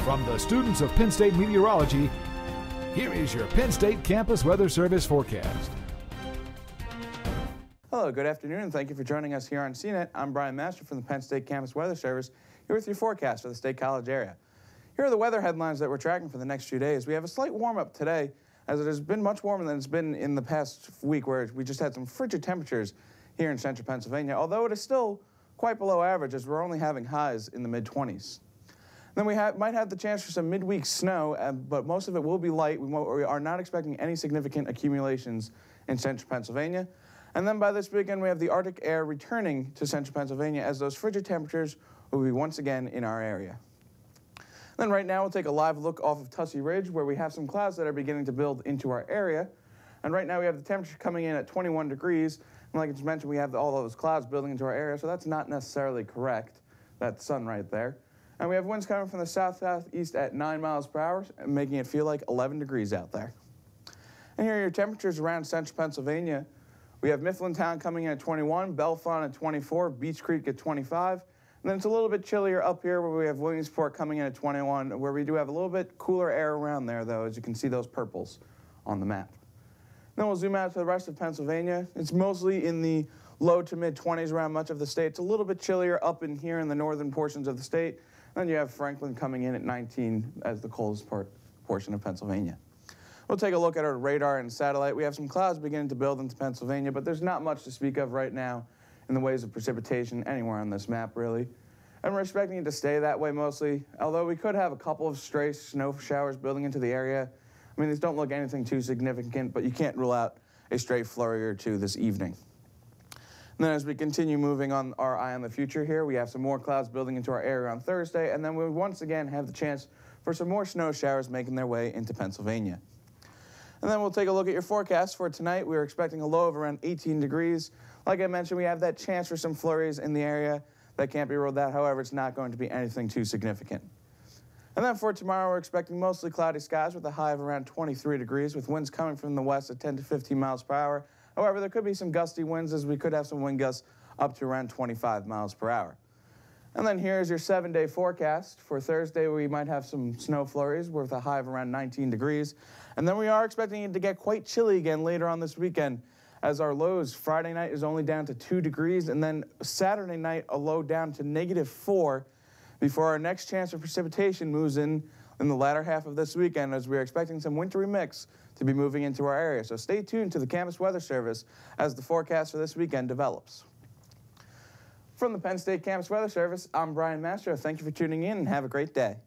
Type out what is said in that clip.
From the students of Penn State Meteorology, here is your Penn State Campus Weather Service forecast. Hello, good afternoon, and thank you for joining us here on Cnet. I'm Brian Mastro from the Penn State Campus Weather Service, here with your forecast for the State College area. Here are the weather headlines that we're tracking for the next few days. We have a slight warm-up today, as it has been much warmer than it's been in the past week, where we just had some frigid temperatures here in central Pennsylvania, although it is still quite below average, as we're only having highs in the mid-20s. Then we might have the chance for some midweek snow, but most of it will be light. We are not expecting any significant accumulations in central Pennsylvania. And then by this weekend, we have the Arctic air returning to central Pennsylvania, as those frigid temperatures will be once again in our area. Then right now, we'll take a live look off of Tussey Ridge, where we have some clouds that are beginning to build into our area. And right now, we have the temperature coming in at 21 degrees. And like I just mentioned, we have all those clouds building into our area, so that's not necessarily correct. That sun right there. And we have winds coming from the south-southeast at 9 miles per hour, making it feel like 11 degrees out there. And here are your temperatures around central Pennsylvania. We have Mifflintown coming in at 21, Bellefonte at 24, Beech Creek at 25. And then it's a little bit chillier up here, where we have Williamsport coming in at 21, where we do have a little bit cooler air around there, though, as you can see those purples on the map. Then we'll zoom out to the rest of Pennsylvania. It's mostly in the low to mid-20s around much of the state. It's a little bit chillier up in here in the northern portions of the state. Then you have Franklin coming in at 19 as the coldest portion of Pennsylvania. We'll take a look at our radar and satellite. We have some clouds beginning to build into Pennsylvania, but there's not much to speak of right now in the ways of precipitation anywhere on this map, really. And we're expecting it to stay that way mostly, although we could have a couple of stray snow showers building into the area. I mean, these don't look anything too significant, but you can't rule out a stray flurry or two this evening. And then as we continue moving on our eye on the future here, we have some more clouds building into our area on Thursday, and then we once again have the chance for some more snow showers making their way into Pennsylvania. And then we'll take a look at your forecast for tonight. We're expecting a low of around 18 degrees. Like I mentioned, we have that chance for some flurries in the area. That can't be ruled out. However, it's not going to be anything too significant. And then for tomorrow, we're expecting mostly cloudy skies with a high of around 23 degrees, with winds coming from the west at 10 to 15 miles per hour. However, there could be some gusty winds, as we could have some wind gusts up to around 25 miles per hour. And then here's your 7-day forecast. For Thursday, we might have some snow flurries with a high of around 19 degrees. And then we are expecting it to get quite chilly again later on this weekend, as our lows Friday night is only down to 2 degrees, and then Saturday night a low down to -4, before our next chance of precipitation moves in the latter half of this weekend, as we're expecting some wintry mix to be moving into our area. So stay tuned to the Campus Weather Service as the forecast for this weekend develops. From the Penn State Campus Weather Service, I'm Brian Mastro. Thank you for tuning in, and have a great day.